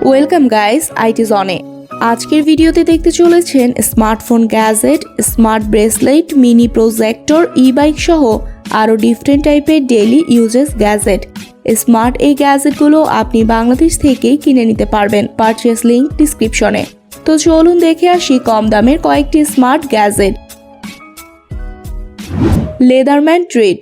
Welcome guys iTzone। আজকের ভিডিওতে দেখতে চলেছেন smartphone gadget, smart bracelet, mini projector, e-bike সহ আরও ডিফারেন্ট টাইপের ডেইলি ইউজেস গ্যাজেট। স্মার্ট এই গ্যাজেটগুলো আপনি বাংলাদেশ থেকেই কিনে নিতে পারবেন। পারচেস লিংক ডিসক্রিপশনে। তো চলুন দেখে আসি কম দামের কয়েকটি স্মার্ট গ্যাজেট। লেদারম্যান ট্রিট।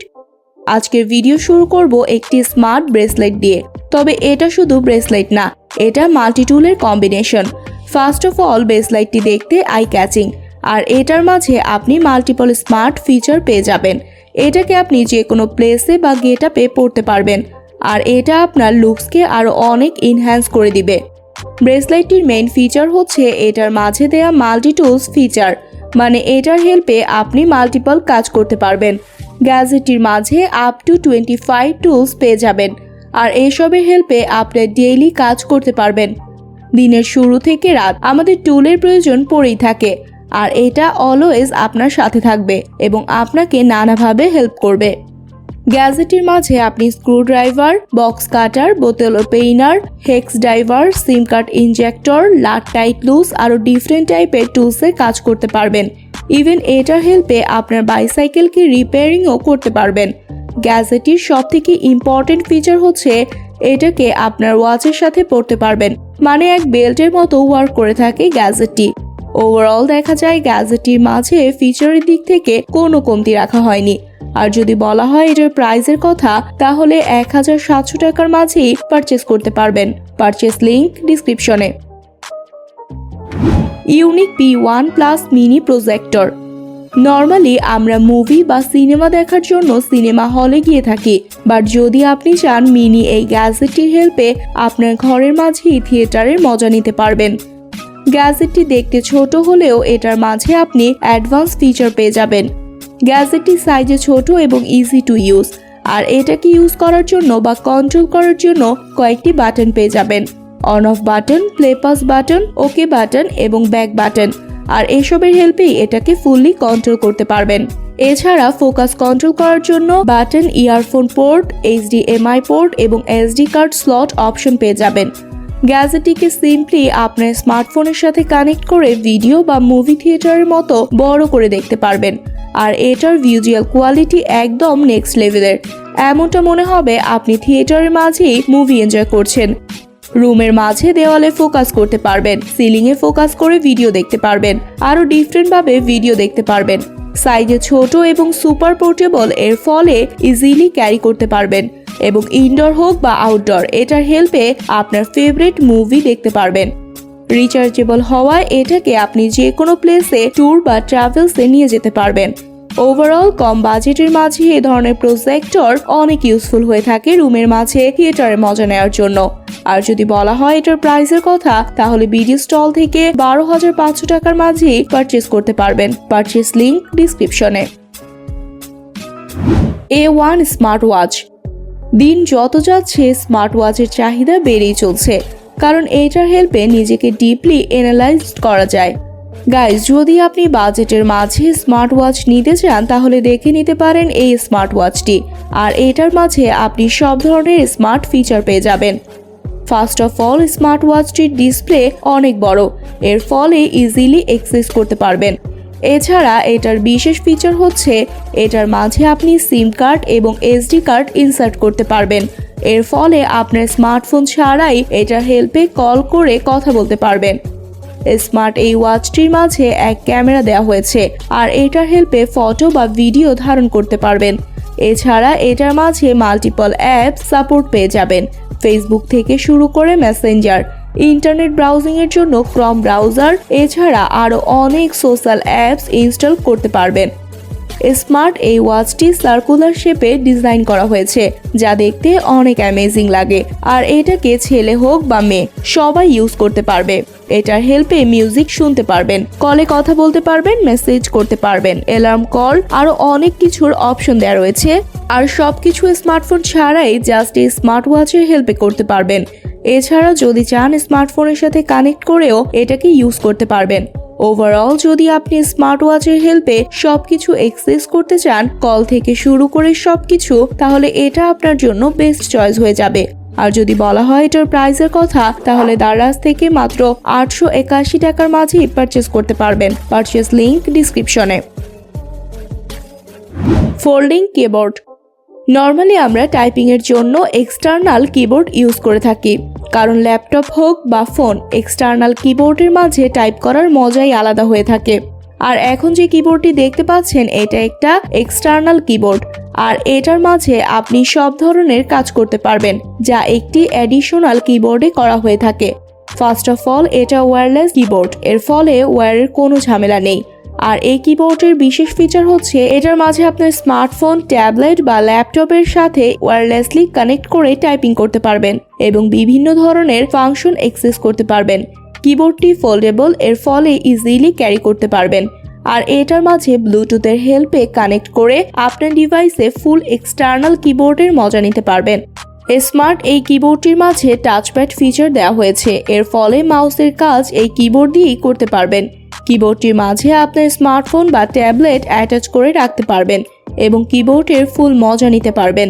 আজকের ভিডিও শুরু করব একটি স্মার্ট ব্রেসলেট দিয়ে। তবে এটা শুধু ব্রেসলেট না, এটা মাল্টি টুলের কম্বিনেশন। ফার্স্ট অফ অল, ব্রেসলেটটি দেখতে আই ক্যাচিং, আর এটার মাঝে আপনি মাল্টিপল স্মার্ট ফিচার পেয়ে যাবেন। এটাকে আপনি যে কোনো প্লেসে বা গেট আপে পরতে পারবেন, আর এটা আপনার লুকসকে আরও অনেক ইনহ্যান্স করে দিবে। ব্রেসলেটটির মেইন ফিচার হচ্ছে এটার মাঝে দেয়া মাল্টি টুলস ফিচার, মানে এটার হেল্পে আপনি মাল্টিপল কাজ করতে পারবেন। গ্যাজেটটির মাঝে আপ টু 25 টুলস পেয়ে যাবেন, আর এসবের হেল্পে আপনি ডেইলি কাজ করতে পারবেন। দিনের শুরু থেকে রাত আমাদের টুলের প্রয়োজন পড়েই থাকে, আর এটা অলওয়েজ আপনার সাথে থাকবে এবং আপনাকে নানাভাবে হেল্প করবে। গ্যাজেটের মাঝে আপনি স্ক্রুড্রাইভার, বক্স কাটার, বোতল ওপেনার, হেক্স ড্রাইভার, সিম কার্ড ইনজেক্টর, লাট টাইট লুজ আরও ডিফারেন্ট টাইপের টুলসের কাজ করতে পারবেন। ইভেন এটার হেল্পে আপনার বাইসাইকেলকে রিপেয়ারিংও করতে পারবেন। গ্যাজেটটির সবথেকে ইম্পর্টেন্ট ফিচার হচ্ছে এটাকে আপনার ওয়াচের সাথে পরতে পারবেন, মানে এক বেল্টের মতো ওয়ার্ক করে থাকে গ্যাজেটটি। ওভারঅল দেখা যায় গ্যাজেটটির মাঝে ফিচারের দিক থেকে কোনো কমতি রাখা হয়নি। আর যদি বলা হয় এটার প্রাইসের কথা, তাহলে 1700 টাকার মাঝেই পারচেস করতে পারবেন। পারচেস লিংক ডিসক্রিপশনে। Unique P1+ mini projector. Normally আমরা মুভি বা সিনেমা দেখার জন্য সিনেমা হলে গিয়ে থাকি, বাট যদি আপনি চান মিনি এই গ্যাজেটটির হেল্পে আপনার ঘরের মাঝেই থিয়েটারের মজা নিতে পারবেন। গ্যাজেটটি দেখতে ছোট হলেও এটার মাঝে আপনি অ্যাডভান্স ফিচার পেয়ে যাবেন। গ্যাজেটটি সাইজে ছোট এবং ইজি টু ইউজ, আর এটাকে ইউজ করার জন্য বা কন্ট্রোল করার জন্য কয়েকটি বাটন পেয়ে যাবেন। On of button, play pass button, okay button এবং ব্যাক বাটন, আর এসবের হেল্পেই এটাকে ফুললি কন্ট্রোল করতে পারবেন। এছাড়া ফোকাস কন্ট্রোল করার জন্য button, earphone port, HDMI port এবং SD কার্ড স্লট অপশন পেয়ে যাবেন। গ্যাজেটটিকে সিম্পলি আপনার স্মার্টফোনের সাথে কানেক্ট করে ভিডিও বা মুভি থিয়েটারের মতো বড় করে দেখতে পারবেন, আর এটার ভিজুয়াল কোয়ালিটি একদম নেক্সট লেভেলের। এমনটা মনে হবে আপনি থিয়েটারের মাঝেই মুভি এনজয় করছেন। রুমের মাঝে দেওয়ালে ফোকাস করতে পারবেন, সিলিংয়ে ফোকাস করে ভিডিও দেখতে পারবেন, আরও ডিফারেন্টভাবে ভিডিও দেখতে পারবেন। সাইজে ছোট এবং সুপার পোর্টেবল, এর ফলে ইজিলি ক্যারি করতে পারবেন এবং ইনডোর হোক বা আউটডোর এটার হেল্পে আপনার ফেভারিট মুভি দেখতে পারবেন। রিচার্জেবল হওয়ায় এটাকে আপনি যে কোনো প্লেসে ট্যুর বা ট্রাভেলসে নিয়ে যেতে পারবেন। ওভারঅল কম বাজেটের মাঝে এ ধরনের প্রজেক্টর অনেক ইউজফুল হয়ে থাকে রুমের মাঝে থিয়েটারের মজা নেওয়ার জন্য। আর যদি বলা হয় এটার প্রাইসের কথা, তাহলে বিডি স্টল থেকে 12,500 টাকার মাঝেই পারচেস করতে পারবেন। পারচেস লিংক ডিসক্রিপশনে। A1 smart watch. দিন যত যাচ্ছে স্মার্ট ওয়াচের চাহিদা বেড়েই চলছে, কারণ এটার হেল্পে নিজেকে ডিপলি অ্যানালাইজ করা যায়। গাইজ, যদি আপনি বাজেটের মাঝে স্মার্ট ওয়াচ নিতে চান, তাহলে দেখে নিতে পারেন এই স্মার্ট ওয়াচটি। আর এটার মাঝে আপনি সব ধরনের স্মার্ট ফিচার পেয়ে যাবেন। ফার্স্ট অফ অল, স্মার্ট ওয়াচটির ডিসপ্লে অনেক বড়, এর ফলে ইজিলি অ্যাক্সেস করতে পারবেন। এছাড়া এটার বিশেষ ফিচার হচ্ছে এটার মাঝে আপনি সিম কার্ড এবং SD কার্ড ইনসার্ট করতে পারবেন। এর ফলে আপনার স্মার্টফোন ছাড়াই এটার হেল্পে কল করে কথা বলতে পারবেন। স্মার্ট এই ওয়াচটির মাঝে এক ক্যামেরা দেওয়া হয়েছে, আর এটার হেল্পে ফটো বা ভিডিও ধারণ করতে পারবেন। এছাড়া এটার মাঝে মাল্টিপল অ্যাপ সাপোর্ট পেয়ে যাবেন, ফেসবুক থেকে শুরু করে মেসেঞ্জার, ইন্টারনেট ব্রাউজিংয়ের জন্য ক্রম ব্রাউজার, এছাড়া আরও অনেক সোশ্যাল অ্যাপস ইনস্টল করতে পারবেন। স্মার্ট এই ওয়াচটি সার্কুলার শেপে ডিজাইন করা হয়েছে, যা দেখতে অনেক অ্যামেজিং লাগে। আর এটাকে ছেলে হোক বা মেয়ে সবাই ইউজ করতে পারবে। এটার হেল্পে মিউজিক শুনতে পারবেন, কলে কথা বলতে পারবেন, মেসেজ করতে পারবেন, অ্যালার্ম কল, আরও অনেক কিছুর অপশন দেওয়া রয়েছে। আর সবকিছু স্মার্টফোন ছাড়াই জাস্ট এই স্মার্ট ওয়াচের হেল্পে করতে পারবেন। এছাড়া যদি চান স্মার্টফোনের সাথে কানেক্ট করেও এটাকে ইউজ করতে পারবেন। ওভারঅল যদি আপনি স্মার্ট ওয়াচের হেল্পে সবকিছু অ্যাক্সেস করতে চান, কল থেকে শুরু করে সবকিছু, তাহলে এটা আপনার জন্য বেস্ট চয়েস হয়ে যাবে। আর যদি বলা হয় এটার প্রাইসের কথা, তাহলে দারাজ থেকে মাত্র 881 টাকার মাঝেই পারচেস করতে পারবেন। পারচেস লিংক ডিসক্রিপশনে। Folding keyboard. নর্মালি আমরা টাইপিংয়ের জন্য এক্সটার্নাল কিবোর্ড ইউজ করে থাকি, কারণ ল্যাপটপ হোক বা ফোন, এক্সটার্নাল কিবোর্ডের মাঝে টাইপ করার মজাই আলাদা হয়ে থাকে। আর এখন যে কিবোর্ডটি দেখতে পাচ্ছেন, এটা একটা এক্সটার্নাল কিবোর্ড, আর এটার মাঝে আপনি সব ধরনের কাজ করতে পারবেন, যা একটি অ্যাডিশনাল কিবোর্ডে করা হয়ে থাকে। ফার্স্ট অফ অল, এটা ওয়্যারলেস কিবোর্ড, এর ফলে ওয়্যারের কোনো ঝামেলা নেই। আর এই কিবোর্ডের বিশেষ ফিচার হচ্ছে এটার মাঝে আপনার স্মার্টফোন, ট্যাবলেট বা ল্যাপটপের সাথে ওয়্যারলেসলি কানেক্ট করে টাইপিং করতে পারবেন এবং বিভিন্ন ধরনের ফাংশন অ্যাক্সেস করতে পারবেন। কিবোর্ডটি ফোল্ডেবল, এর ফলে ইজিলি ক্যারি করতে পারবেন। আর এটার মাঝে ব্লুটুথের হেল্পে কানেক্ট করে আপনার ডিভাইসে ফুল এক্সটার্নাল কিবোর্ডের মজা নিতে পারবেন। স্মার্ট এই কিবোর্ডটির মাঝে টাচপ্যাড ফিচার দেওয়া হয়েছে, এর ফলে মাউসের কাজ এই কিবোর্ড দিয়েই করতে পারবেন। কিবোর্ডটির মাঝে আপনার স্মার্টফোন বা ট্যাবলেট অ্যাটাচ করে রাখতে পারবেন এবং কিবোর্ডের ফুল মজা নিতে পারবেন।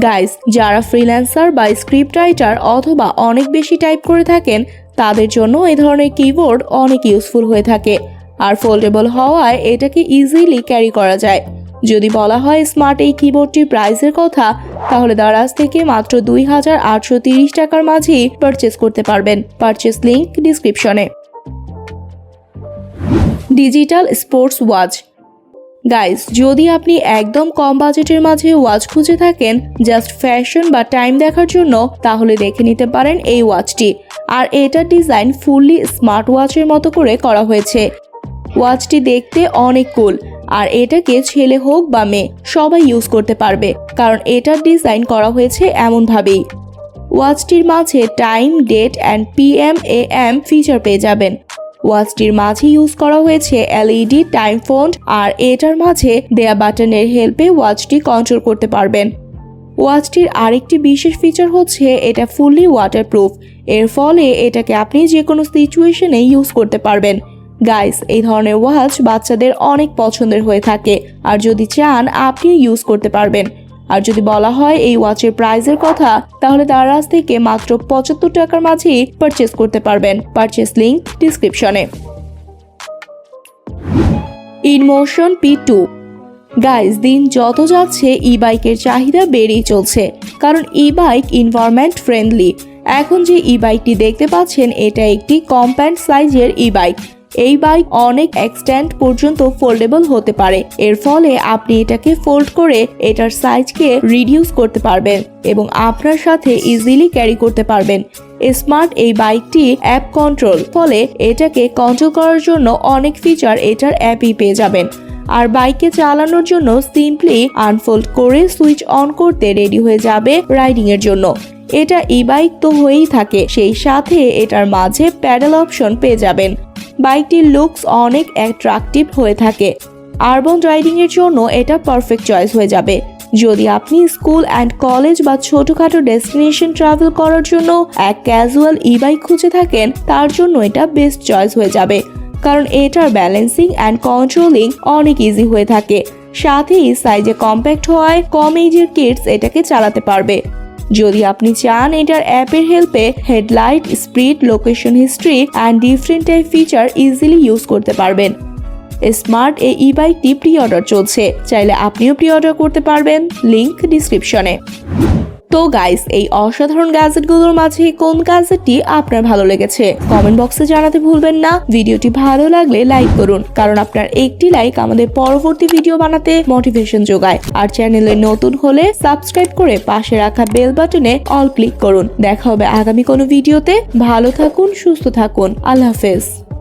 গাইস, যারা ফ্রিল্যান্সার বা স্ক্রিপ্ট রাইটার অথবা অনেক বেশি টাইপ করে থাকেন, তাদের জন্য এই ধরনের কিবোর্ড অনেক ইউজফুল হয়ে থাকে। আর ফোল্ডেবল হওয়ায় এটাকে ইজিলি ক্যারি করা যায়। যদি বলা হয় স্মার্ট এই কিবোর্ডটির প্রাইসের কথা, তাহলে দারাজ থেকে মাত্র 2830 টাকার মাঝেই পারচেস করতে পারবেন। পারচেস লিংক ডিসক্রিপশনে। Digital sports watch. গাইস, যদি আপনি একদম কম বাজেটের মাঝে ওয়াচ খুঁজে থাকেন জাস্ট ফ্যাশন বা টাইম দেখার জন্য, তাহলে দেখে নিতে পারেন এই ওয়াচটি। আর এটার ডিজাইন ফুললি স্মার্ট ওয়াচের মতো করে করা হয়েছে। ওয়াচটি দেখতে অনেক কুল, আর এটাকে ছেলে হোক বা মেয়ে সবাই ইউজ করতে পারবে, কারণ এটার ডিজাইন করা হয়েছে এমনভাবেই। ওয়াচটির মাঝে time, date and PM AM feature পেয়ে যাবেন। ওয়াচটির মাঝে ইউজ করা হয়েছে LED টাইম ফন্ট, আর এটার মাঝে দেয়া বাটনের হেল্পে ওয়াচটি কন্ট্রোল করতে পারবেন। ওয়াচটির আরেকটি বিশেষ ফিচার হচ্ছে এটা ফুললি ওয়াটারপ্রুফ, এর ফলে এটাকে আপনি যে কোনো সিচুয়েশনে ইউজ করতে পারবেন। গাইস, এই ধরনের ওয়াচ বাচ্চাদের অনেক পছন্দের হয়ে থাকে, আর যদি চান আপনিও ইউজ করতে পারবেন। আর যদি বলা হয় এই ওয়াচের প্রাইসের কথা, তাহলে দারাজ থেকে মাত্র 75 টাকার মাঝেই পারচেস করতে পারবেন। পারচেস লিংক ডিসক্রিপশনে। ইনমোশন P2। গাইস, দিন যত যাচ্ছে ই বাইকের চাহিদা বেড়েই চলছে, কারণ ই বাইক এনভায়রনমেন্ট ফ্রেন্ডলি। এখন যে ই বাইকটি দেখতে পাচ্ছেন, এটা একটি কম্প্যাক্ট সাইজের ই বাইক। এই বাইক অনেক এক্সটেন্ড পর্যন্ত ফোল্ডেবল হতে পারে, এর ফলে আপনি এটাকে ফোল্ড করে এটার সাইজকে রিডিউস করতে পারবেন এবং আপনার সাথে ইজিলি ক্যারি করতে পারবেন। স্মার্ট এই বাইকটি অ্যাপ কন্ট্রোল, ফলে এটাকে কন্ট্রোল করার জন্য অনেক ফিচার এটার অ্যাপই পেয়ে যাবেন। আর বাইককে চালানোর জন্য সিম্পলি আনফোল্ড করে সুইচ অন করতে রেডি হয়ে যাবে রাইডিং এর জন্য। এটা ই বাইক তো হয়েই থাকে, সেই সাথে এটার মাঝে প্যাডেল অপশন পেয়ে যাবেন। বাইকটির লুকস অনেক অ্যাট্রাকটিভ হয়ে থাকে। আরবান রাইডিং এর জন্য এটা পারফেক্ট চয়েস হয়ে যাবে। যদি আপনি স্কুল অ্যান্ড কলেজ বা ছোটখাটো ডেস্টিনেশন ট্রাভেল করার জন্য এক ক্যাজুয়াল ই বাইক খুঁজে থাকেন, তার জন্য এটা বেস্ট চয়েস হয়ে যাবে, কারণ এটার ব্যালেন্সিং অ্যান্ড কন্ট্রোলিং অনেক ইজি হয়ে থাকে। সাথেই সাইজে কম্প্যাক্ট হওয়ায় কম এজের কিডস এটাকে চালাতে পারবে। যদি আপনি চান এটার অ্যাপের হেল্পে headlight, speed, location history and different type feature easily use করতে পারবেন। স্মার্ট এই ই বাইকটি প্রি অর্ডার চলছে, চাইলে আপনিও প্রি অর্ডার করতে পারবেন। লিংক ডিসক্রিপশনে। তো গাইস, এই অসাধারণ গ্যাজেটগুলোর মাঝে কোন গ্যাজেটটি আপনার ভালো লেগেছে কমেন্ট বক্সে জানাতে ভুলবেন না। ভিডিওটি ভালো লাগলে লাইক করুন, কারণ আপনার একটি লাইক আমাদের পরবর্তী ভিডিও বানাতে মোটিভেশন যোগায়। আর চ্যানেলে নতুন হলে সাবস্ক্রাইব করে পাশে রাখা বেল বাটনে অল ক্লিক করুন। দেখা হবে আগামী কোনো ভিডিওতে। ভালো থাকুন, সুস্থ থাকুন। আল্লাহ হাফেজ।